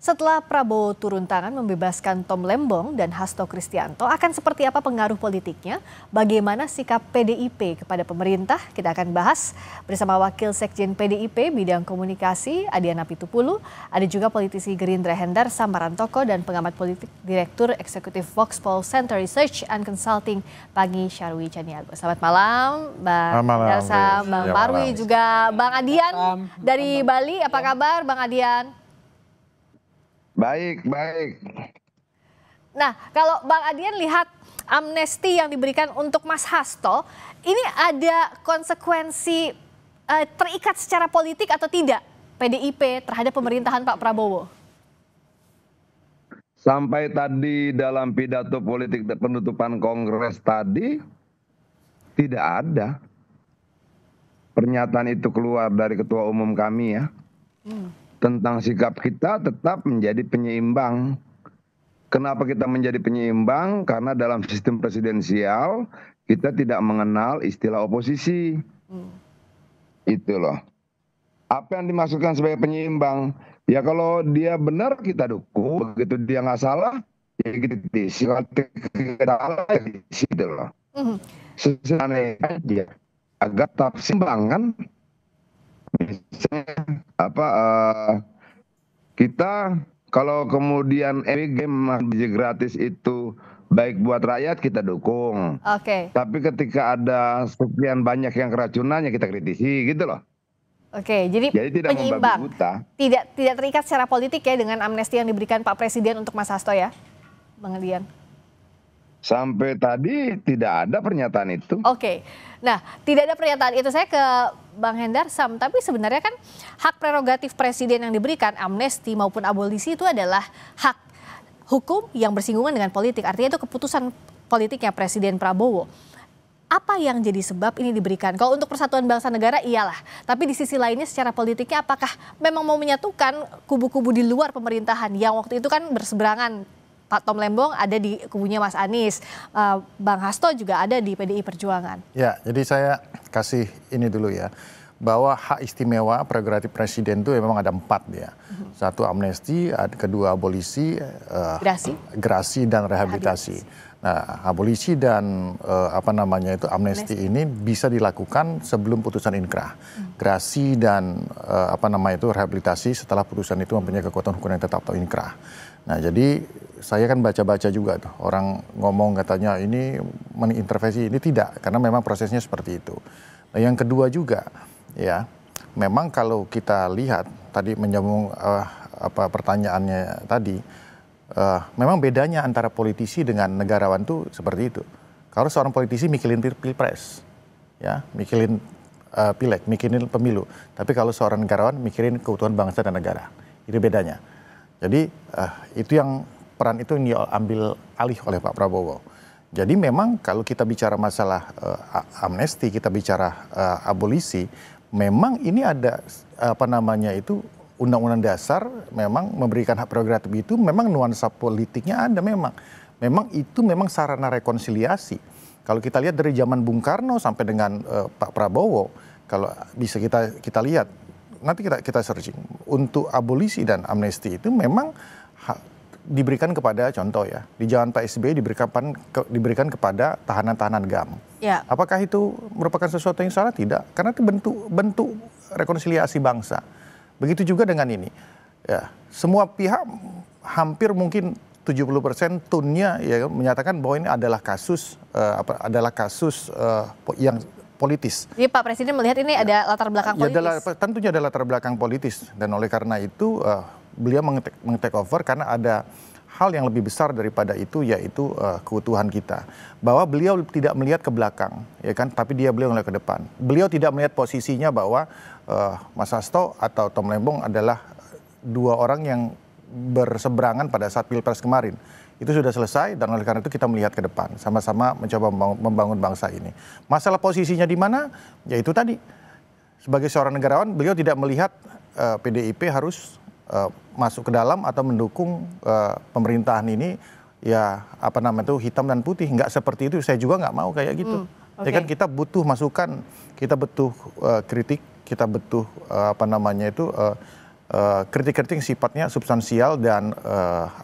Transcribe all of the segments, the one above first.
Setelah Prabowo turun tangan membebaskan Tom Lembong dan Hasto Kristianto, akan seperti apa pengaruh politiknya? Bagaimana sikap PDIP kepada pemerintah? Kita akan bahas bersama Wakil Sekjen PDIP bidang komunikasi Adiana Pitupulu, ada juga politisi Gerindra Hendar Samarantoko dan pengamat politik Direktur Eksekutif Voxpol Center Research and Consulting Pangi Syarwi Caniago. Selamat malam, Bang Darsa, Bang Parwi, juga Bang Adian dari Bali. Apa kabar, Bang Adian? Baik, baik. Nah, kalau Bang Adian lihat amnesti yang diberikan untuk Mas Hasto, ini ada konsekuensi terikat secara politik atau tidak PDIP terhadap pemerintahan Pak Prabowo? Sampai tadi dalam pidato politik penutupan Kongres tadi, tidak ada pernyataan itu keluar dari Ketua Umum kami ya. Tentang sikap kita tetap menjadi penyeimbang. Kenapa kita menjadi penyeimbang? Karena dalam sistem presidensial kita tidak mengenal istilah oposisi. Itu loh. Apa yang dimaksudkan sebagai penyeimbang? Ya kalau dia benar kita dukung, begitu dia nggak salah ya kita kritisi. Kalau kita salah ya kritisi itu loh. Sesederhana aja. Agar tetap seimbang kan? Misalnya kita kalau kemudian game gratis itu baik buat rakyat kita dukung. Oke. Tapi ketika ada sekian banyak yang keracunan ya kita kritisi gitu loh. Oke, jadi tidak penyeimbang. membabi buta. Tidak terikat secara politik ya dengan amnesti yang diberikan Pak Presiden untuk Mas Hasto ya, Bang Adian. Sampai tadi tidak ada pernyataan itu. Oke, nah tidak ada pernyataan itu. Saya ke Bang Hendar Sam, tapi sebenarnya kan hak prerogatif presiden yang diberikan amnesti maupun abolisi itu adalah hak hukum yang bersinggungan dengan politik. Artinya itu keputusan politiknya Presiden Prabowo. Apa yang jadi sebab ini diberikan? Kalau untuk persatuan bangsa negara iyalah, tapi di sisi lainnya secara politiknya apakah memang mau menyatukan kubu-kubu di luar pemerintahan yang waktu itu kan berseberangan? Pak Tom Lembong ada di kubunya Mas Anies, Bang Hasto juga ada di PDI Perjuangan. Ya, jadi saya kasih ini dulu ya, bahwa hak istimewa prerogatif presiden itu memang ada 4 ya. Satu amnesti, kedua abolisi, gerasi dan rehabilitasi. Nah, abolisi dan amnesti ini bisa dilakukan sebelum putusan inkrah. Gerasi dan rehabilitasi setelah putusan itu mempunyai kekuatan hukum yang tetap atau inkrah. Nah, jadi saya kan baca-baca juga tuh orang ngomong katanya ini mengintervensi, ini tidak, karena memang prosesnya seperti itu. Nah, yang kedua juga ya, memang kalau kita lihat tadi menyambung pertanyaannya tadi, memang bedanya antara politisi dengan negarawan tuh seperti itu. Kalau seorang politisi mikirin pilpres, ya, mikirin pileg, mikirin pemilu. Tapi kalau seorang negarawan mikirin keutuhan bangsa dan negara, itu bedanya. Jadi itu yang peran itu yang diambil alih oleh Pak Prabowo. Jadi memang kalau kita bicara masalah amnesti, kita bicara abolisi, memang ini ada undang-undang dasar memang memberikan hak prerogatif itu, memang nuansa politiknya ada memang. Memang itu memang sarana rekonsiliasi. Kalau kita lihat dari zaman Bung Karno sampai dengan Pak Prabowo, kalau bisa kita lihat, nanti kita searching, untuk abolisi dan amnesti itu memang diberikan kepada, contoh ya, di zaman Pak SBY diberikan kepada tahanan-tahanan GAM. Ya. Apakah itu merupakan sesuatu yang salah? Tidak, karena itu bentuk rekonsiliasi bangsa. Begitu juga dengan ini. Ya, semua pihak hampir mungkin 70% tunnya ya menyatakan bahwa ini adalah kasus yang politis. Jadi Pak Presiden melihat ini ada latar belakang politis? Tentunya ada latar belakang politis, dan oleh karena itu beliau meng-take over karena ada hal yang lebih besar daripada itu, yaitu keutuhan kita. Bahwa beliau tidak melihat ke belakang, ya kan, tapi beliau melihat ke depan. Beliau tidak melihat posisinya bahwa Mas Hasto atau Tom Lembong adalah dua orang yang berseberangan pada saat Pilpres kemarin. Itu sudah selesai, dan oleh karena itu kita melihat ke depan, sama-sama mencoba membangun bangsa ini. Masalah posisinya di mana? Ya itu tadi, sebagai seorang negarawan, beliau tidak melihat PDIP harus masuk ke dalam atau mendukung pemerintahan ini, ya hitam dan putih. Nggak seperti itu, saya juga nggak mau kayak gitu. Ya kan, kita butuh masukan, kita butuh kritik, kita butuh kritik-kritik yang sifatnya substansial dan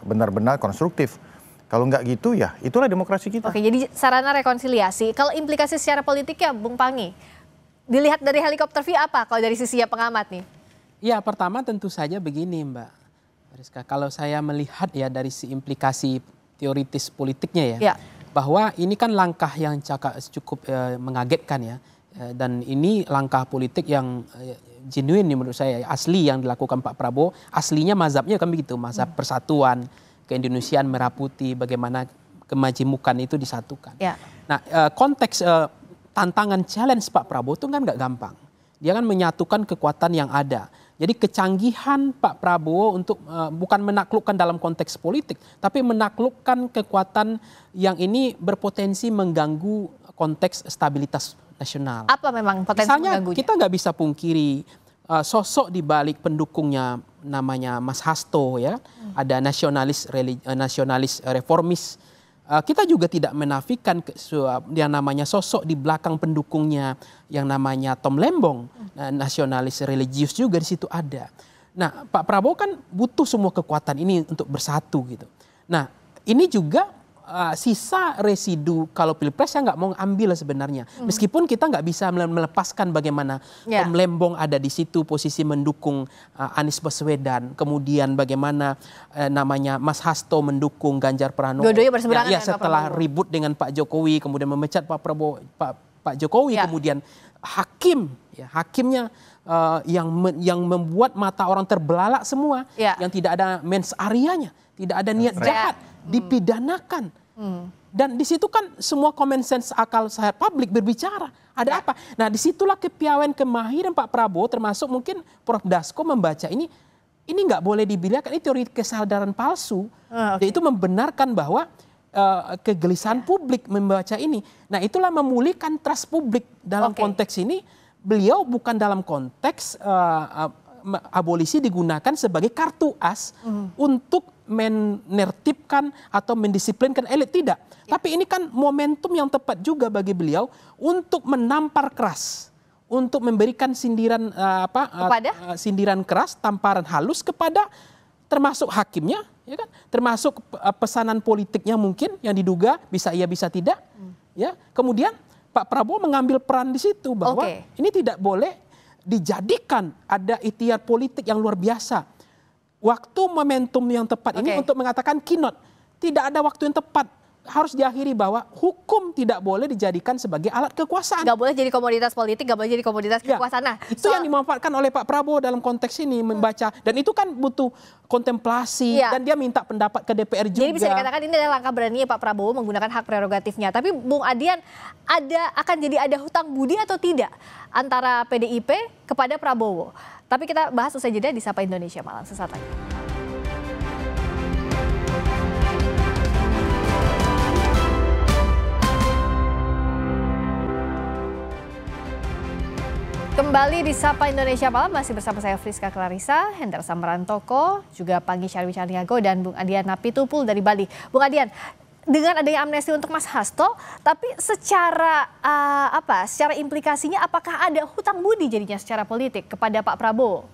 benar-benar konstruktif. Kalau nggak gitu ya itulah demokrasi kita. Oke, jadi sarana rekonsiliasi. Kalau implikasi secara politiknya, Bung Pangi, dilihat dari helikopter view apa kalau dari sisi pengamat nih? Ya, pertama tentu saja begini Mbak Rizka, kalau saya melihat ya dari si implikasi teoritis politiknya ya, bahwa ini kan langkah yang cukup mengagetkan ya, dan ini langkah politik yang genuine menurut saya, asli yang dilakukan Pak Prabowo. Aslinya mazhabnya kan begitu, mazhab persatuan, keindonesiaan merah putih, bagaimana kemajemukan itu disatukan. Nah, konteks tantangan challenge Pak Prabowo itu kan nggak gampang. Dia kan menyatukan kekuatan yang ada. Jadi kecanggihan Pak Prabowo untuk bukan menaklukkan dalam konteks politik, tapi menaklukkan kekuatan yang ini berpotensi mengganggu konteks stabilitas nasional. Apa memang potensi mengganggunya? Misalnya kita nggak bisa pungkiri sosok di balik pendukungnya namanya Mas Hasto ya, ada nasionalis reformis. Kita juga tidak menafikan yang namanya sosok di belakang pendukungnya yang namanya Tom Lembong, nasionalis religius juga di situ ada. Nah, Pak Prabowo kan butuh semua kekuatan ini untuk bersatu gitu. Nah, ini juga sisa residu kalau pilpres saya nggak mau ambil sebenarnya. Meskipun kita nggak bisa melepaskan bagaimana Tom Lembong ada di situ posisi mendukung Anies Baswedan, kemudian bagaimana namanya Mas Hasto mendukung Ganjar Pranowo. Dua-duanya berseberangan ya, setelah ribut dengan Pak Jokowi, kemudian memecat Pak Prabowo, Pak Jokowi, kemudian hakimnya yang membuat mata orang terbelalak semua, yang tidak ada mens arianya, tidak ada niat jahat, dipidanakan. Dan di situ kan semua common sense akal sehat publik berbicara. Ada apa? Nah, disitulah kepiawaian kemahiran Pak Prabowo, termasuk mungkin Prof. Dasko membaca ini nggak boleh dibiarkan, ini teori kesadaran palsu. Itu membenarkan bahwa kegelisahan publik membaca ini. Nah, itulah memulihkan trust publik dalam konteks ini. Beliau bukan dalam konteks abolisi digunakan sebagai kartu as untuk menertibkan atau mendisiplinkan elit, tidak. Tapi ini kan momentum yang tepat juga bagi beliau untuk menampar keras, untuk memberikan sindiran sindiran keras, tamparan halus kepada termasuk hakimnya, ya kan? Termasuk pesanan politiknya mungkin yang diduga bisa iya bisa tidak, ya. Kemudian Pak Prabowo mengambil peran di situ bahwa ini tidak boleh dijadikan ada ikhtiar politik yang luar biasa. Waktu momentum yang tepat ini untuk mengatakan kinot. Tidak ada waktu yang tepat. Harus diakhiri bahwa hukum tidak boleh dijadikan sebagai alat kekuasaan. Gak boleh jadi komoditas politik, gak boleh jadi komoditas kekuasaan. Nah, itu yang dimanfaatkan oleh Pak Prabowo dalam konteks ini membaca. Dan itu kan butuh kontemplasi dan dia minta pendapat ke DPR juga. Jadi bisa dikatakan ini adalah langkah berani Pak Prabowo menggunakan hak prerogatifnya. Tapi Bung Adian, akan jadi ada hutang budi atau tidak antara PDIP kepada Prabowo? Tapi kita bahas usai jeda di Sapa Indonesia Malam sesaat lagi. Kembali di Sapa Indonesia Malam, masih bersama saya Friska Clarissa, Hendra Samrantoko, juga Pangi Syarwi Caniago dan Bung Adian Napitupul dari Bali. Bung Adian, dengan adanya amnesti untuk Mas Hasto, tapi secara secara implikasinya apakah ada hutang budi jadinya secara politik kepada Pak Prabowo?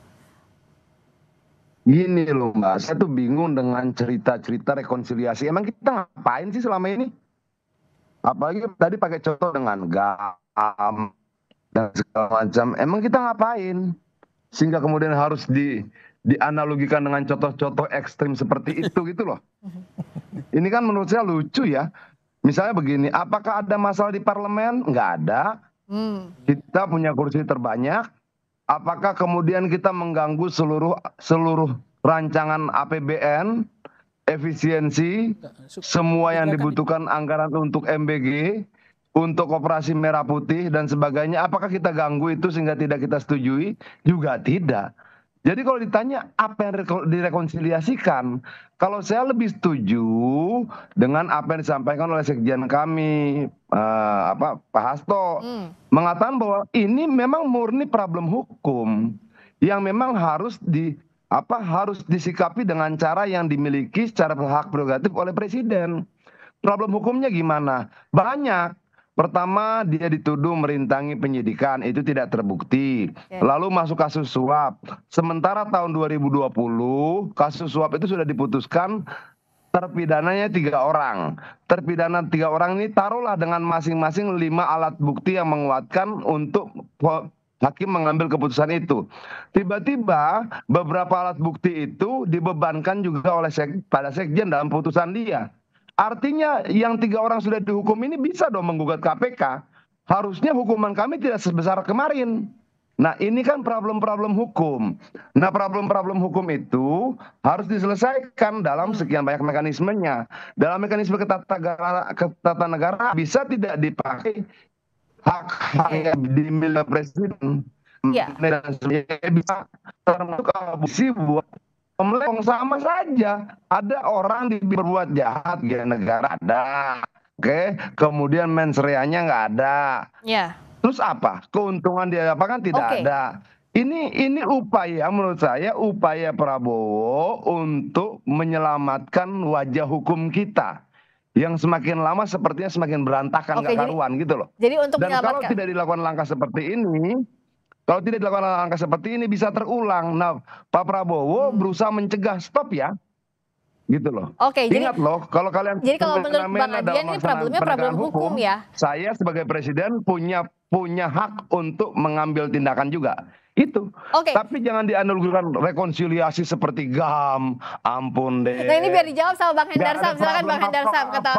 Gini loh Mbak, saya tuh bingung dengan cerita-cerita rekonsiliasi. Emang kita ngapain sih selama ini? Apalagi tadi pakai contoh dengan GAM dan segala macam. Emang kita ngapain? Sehingga kemudian harus dianalogikan dengan contoh-contoh ekstrim seperti itu gitu loh. Ini kan menurut saya lucu ya. Misalnya begini, apakah ada masalah di parlemen? Nggak ada. Kita punya kursi terbanyak. Apakah kemudian kita mengganggu seluruh rancangan APBN, efisiensi, semua yang dibutuhkan anggaran untuk MBG, untuk Operasi Merah Putih dan sebagainya? Apakah kita ganggu itu sehingga tidak kita setujui? Juga tidak. Jadi kalau ditanya apa yang direkonsiliasikan, kalau saya lebih setuju dengan apa yang disampaikan oleh sekjen kami, Pak Hasto, mengatakan bahwa ini memang murni problem hukum yang memang harus disikapi dengan cara yang dimiliki secara hak prerogatif oleh presiden. Problem hukumnya gimana? Banyak. Pertama, dia dituduh merintangi penyidikan, itu tidak terbukti. Lalu masuk kasus suap. Sementara tahun 2020, kasus suap itu sudah diputuskan terpidananya 3 orang. Terpidana 3 orang ini taruhlah dengan masing-masing 5 alat bukti yang menguatkan untuk hakim mengambil keputusan itu. Tiba-tiba beberapa alat bukti itu dibebankan juga oleh pada sekjen dalam putusan dia. Artinya yang 3 orang sudah dihukum ini bisa dong menggugat KPK. Harusnya hukuman kami tidak sebesar kemarin. Nah ini kan problem-problem hukum. Nah problem-problem hukum itu harus diselesaikan dalam sekian banyak mekanismenya. Dalam mekanisme ketatanegaraan bisa tidak dipakai hak-hak yang dimiliki presiden. Bisa termasuk abusi buat Meleng sama saja. Ada orang berbuat jahat di negara ada. Oke, kemudian mens reanya nggak ada. Terus apa? Keuntungan dia apa kan tidak ada. Ini upaya menurut saya upaya Prabowo untuk menyelamatkan wajah hukum kita yang semakin lama sepertinya semakin berantakan nggak karuan gitu loh. Jadi untuk dan kalau tidak dilakukan langkah seperti ini, kalau tidak dilakukan langkah seperti ini bisa terulang. Nah, Pak Prabowo berusaha mencegah stop ya, gitu loh. Ingat loh, kalau kalian jadi kalau menurut Bang Adian ini problemnya problem hukum ya. Saya sebagai presiden punya hak untuk mengambil tindakan juga. Itu. Tapi jangan dianalogikan rekonsiliasi seperti GAM. Ampun deh. Nah ini biar dijawab sama Bang Hendar Sam. Silakan Bang Hendar Sam. Kata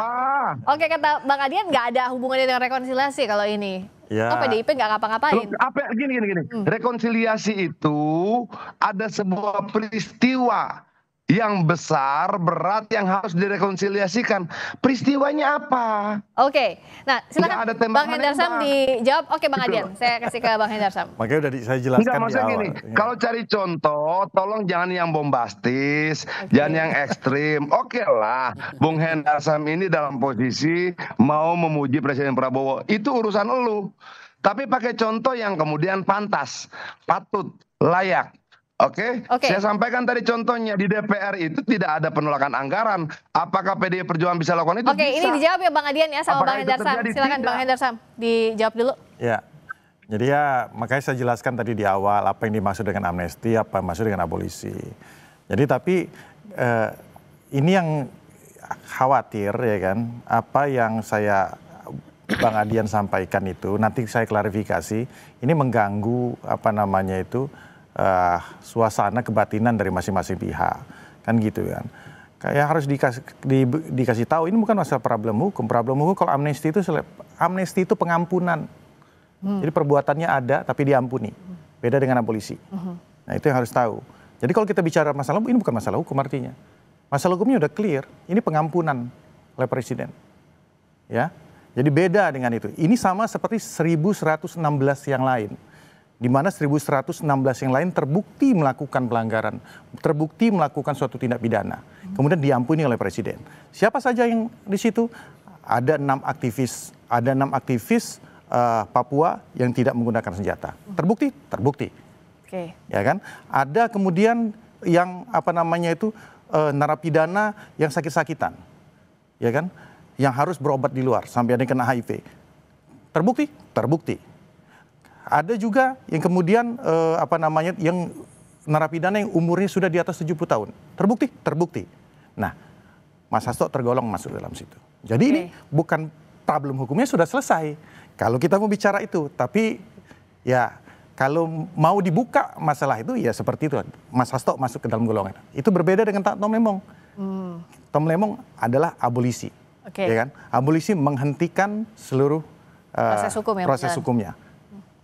Bang Adian nggak ada hubungannya dengan rekonsiliasi kalau ini. Ya. PDIP nggak ngapa-ngapain. Gini. Rekonsiliasi itu ada sebuah peristiwa yang besar, berat, yang harus direkonsiliasikan. Peristiwanya apa? Nah silakan Bang Hendar Sam dijawab. Bang Adian, saya kasih ke Bang Hendar Sam. Makanya udah saya jelaskan di awal. Gini, kalau cari contoh, tolong jangan yang bombastis, jangan yang ekstrim. Lah, Bung Hendar Sam ini dalam posisi mau memuji Presiden Prabowo. Itu urusan elu. Tapi pakai contoh yang kemudian pantas, patut, layak. Saya sampaikan tadi contohnya di DPR itu tidak ada penolakan anggaran. Apakah PDI Perjuangan bisa lakukan itu? Bisa. Ini dijawab ya Bang Adian ya sama Bang Hendar Sam. Silakan Bang Hendar Sam dijawab dulu. Ya, jadi ya makanya saya jelaskan tadi di awal apa yang dimaksud dengan amnesti, apa yang dimaksud dengan abolisi. Jadi tapi ini yang khawatir ya kan, apa yang Bang Adian sampaikan itu nanti saya klarifikasi, ini mengganggu suasana kebatinan dari masing-masing pihak, kan gitu kan. Kayak harus dikasih tahu ini bukan masalah problem hukum. Problem hukum kalau amnesti itu pengampunan. Jadi perbuatannya ada tapi diampuni. Beda dengan abolisi. Nah itu yang harus tahu. Jadi kalau kita bicara masalah hukum, ini bukan masalah hukum artinya. Masalah hukumnya udah clear. Ini pengampunan oleh presiden. Ya, jadi beda dengan itu. Ini sama seperti 1116 yang lain. Di mana 1116 yang lain terbukti melakukan pelanggaran, terbukti melakukan suatu tindak pidana, kemudian diampuni oleh presiden. Siapa saja yang di situ? Ada 6 aktivis Papua yang tidak menggunakan senjata. Terbukti? Terbukti. Ya kan? Ada kemudian yang narapidana yang sakit-sakitan, ya kan? Yang harus berobat di luar sampai ada yang kena HIV. Terbukti? Terbukti. Ada juga yang kemudian yang narapidana yang umurnya sudah di atas 70 tahun. Terbukti? Terbukti. Nah, Mas Hasto tergolong masuk dalam situ. Jadi ini bukan problem hukumnya sudah selesai. Kalau kita mau bicara itu, tapi ya kalau mau dibuka masalah itu ya seperti itu. Mas Hasto masuk ke dalam golongan. Itu berbeda dengan Tom Lemong. Tom Lemong adalah abolisi. Ya kan? Abolisi menghentikan seluruh proses hukumnya.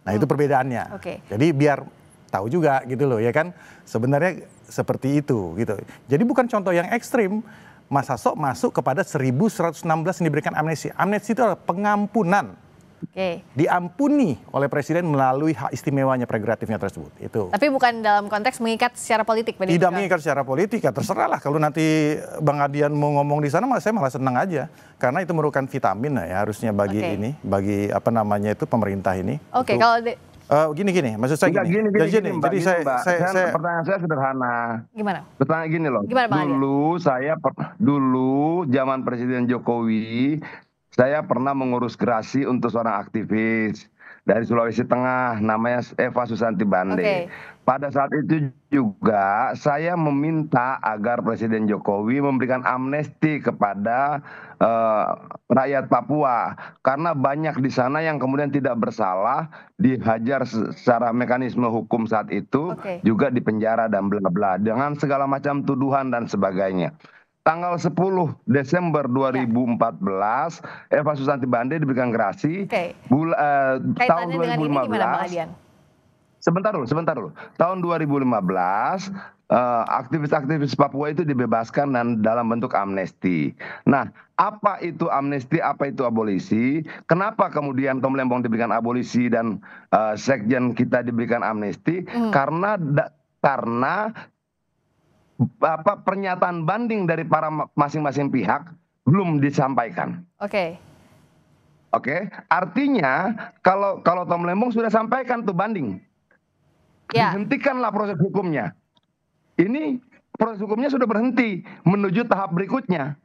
Nah itu perbedaannya. Jadi biar tahu juga gitu loh ya kan. Sebenarnya seperti itu gitu. Jadi bukan contoh yang ekstrim. Mas Hasto masuk kepada 1116 yang diberikan amnesti. Amnesti itu adalah pengampunan. Diampuni oleh presiden melalui hak istimewanya prerogatifnya tersebut. Itu. Tapi bukan dalam konteks mengikat secara politik. Tidak mengikat secara politik, ya terserah lah. Kalau nanti Bang Adian mau ngomong di sana, saya malah senang aja. Karena itu merupakan vitamin ya harusnya bagi ini, bagi pemerintah ini. Kalau gini, maksud saya gini. Jadi saya pertanyaan saya sederhana. Gimana? Pertanyaan gini loh. Gimana, dulu zaman Presiden Jokowi, saya pernah mengurus gerasi untuk seorang aktivis dari Sulawesi Tengah, namanya Eva Susanti Bande. Pada saat itu juga saya meminta agar Presiden Jokowi memberikan amnesti kepada rakyat Papua, karena banyak di sana yang kemudian tidak bersalah, dihajar secara mekanisme hukum saat itu, juga dipenjara dan bla bla dengan segala macam tuduhan dan sebagainya. Tanggal 10 Desember 2014, Eva Susanti Bande diberikan gerasi. Tahun 2015. Sebentar dulu. Tahun 2015, aktivis-aktivis Papua itu dibebaskan dan dalam bentuk amnesti. Nah, apa itu amnesti, apa itu abolisi? Kenapa kemudian Tom Lembong diberikan abolisi dan sekjen kita diberikan amnesti? Karena pernyataan banding dari para masing-masing pihak belum disampaikan. Oke. Artinya kalau Tom Lembong sudah sampaikan tuh banding, dihentikanlah proses hukumnya. Ini proses hukumnya sudah berhenti menuju tahap berikutnya.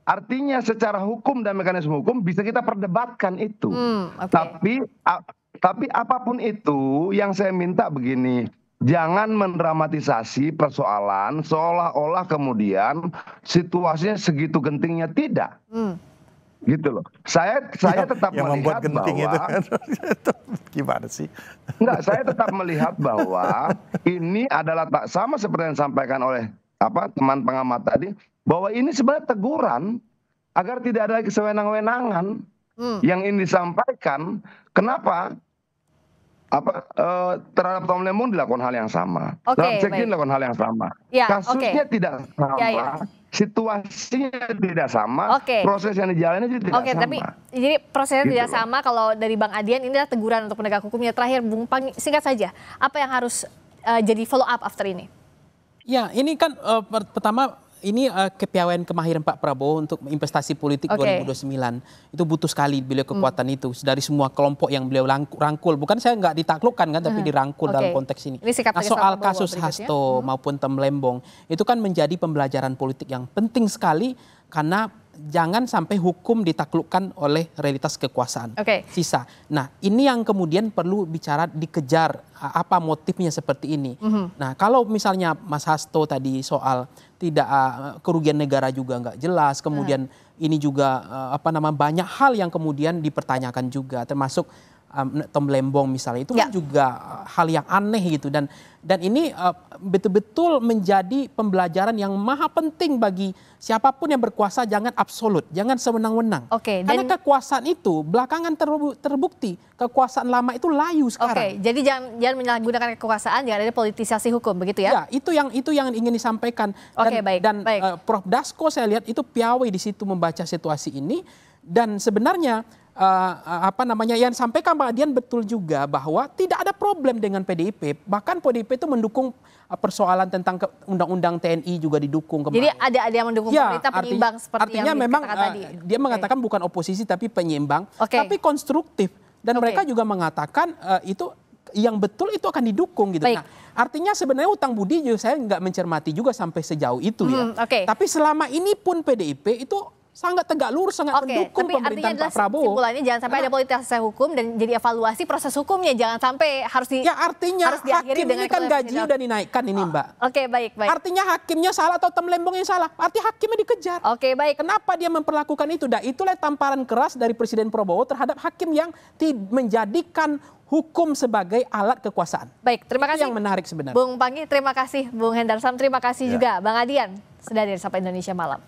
Artinya secara hukum dan mekanisme hukum bisa kita perdebatkan itu. Tapi apapun itu, yang saya minta begini. Jangan mendramatisasi persoalan seolah-olah kemudian situasinya segitu gentingnya, tidak. Gitu loh. Saya tetap melihat bahwa gimana sih? Enggak, saya tetap melihat bahwa ini adalah sama seperti yang disampaikan oleh teman pengamat tadi, bahwa ini sebenarnya teguran agar tidak ada lagi sewenang-wenangan yang ini disampaikan. Kenapa? Terhadap Tom Lembong dilakukan hal yang sama, terhadap sekjen dilakukan hal yang sama. Kasusnya tidak sama, situasinya tidak sama, proses yang dijalani juga tidak sama. Tapi jadi prosesnya tidak sama. Kalau dari Bang Adian, ini adalah teguran untuk penegak hukumnya. Terakhir, Bung Panggi, singkat saja, apa yang harus jadi follow up after ini? Ya, ini kan pertama, ini kepiawaian kemahiran Pak Prabowo untuk investasi politik 2029. Itu butuh sekali beliau kekuatan itu dari semua kelompok yang beliau rangkul. Bukan saya nggak ditaklukkan kan, tapi dirangkul dalam konteks ini. Nah, soal kasus Hasto maupun Tom Lembong, itu kan menjadi pembelajaran politik yang penting sekali, karena jangan sampai hukum ditaklukkan oleh realitas kekuasaan sisa. Nah, ini yang kemudian perlu bicara, dikejar apa motifnya seperti ini. Nah, kalau misalnya Mas Hasto tadi soal tidak kerugian negara juga nggak jelas, kemudian ini juga banyak hal yang kemudian dipertanyakan juga, termasuk Tom Lembong misalnya, itu kan juga hal yang aneh gitu, dan ini betul-betul menjadi pembelajaran yang maha penting bagi siapapun yang berkuasa. Jangan absolut, jangan sewenang-wenang. Karena kekuasaan itu belakangan terbukti kekuasaan lama itu layu sekarang. Jadi jangan menyalahgunakan kekuasaan, jangan ada politisasi hukum, begitu ya? Ya, itu yang ingin disampaikan. Dan Prof. Dasko saya lihat itu piawai di situ membaca situasi ini, dan sebenarnya yang disampaikan Pak Adian betul juga, bahwa tidak ada problem dengan PDIP. Bahkan PDIP itu mendukung persoalan tentang undang-undang TNI juga didukung kemarin. Jadi ada yang mendukung pemerintah penyeimbang seperti yang memang tadi. Dia mengatakan bukan oposisi tapi penyeimbang, tapi konstruktif. Dan mereka juga mengatakan itu yang betul itu akan didukung gitu. Nah, artinya sebenarnya utang budi juga saya nggak mencermati juga sampai sejauh itu ya. Tapi selama ini pun PDIP itu sangat tegak lurus, sangat mendukung pemerintahan Pak Prabowo. Simpulannya jangan sampai ada politisasi hukum dan jadi evaluasi proses hukumnya, jangan sampai harus diakhiri dengan ini kan gaji udah dinaikkan ini, Mbak. Baik. Artinya hakimnya salah atau Tom Lembong yang salah? Artinya hakimnya dikejar. Kenapa dia memperlakukan itu? Dan itulah tamparan keras dari Presiden Prabowo terhadap hakim yang menjadikan hukum sebagai alat kekuasaan. Baik, terima kasih. Yang menarik sebenarnya. Bung Panggi, terima kasih. Bung Hendar Sam, terima kasih juga. Bang Adian, sudah hadir sampai Indonesia Malam.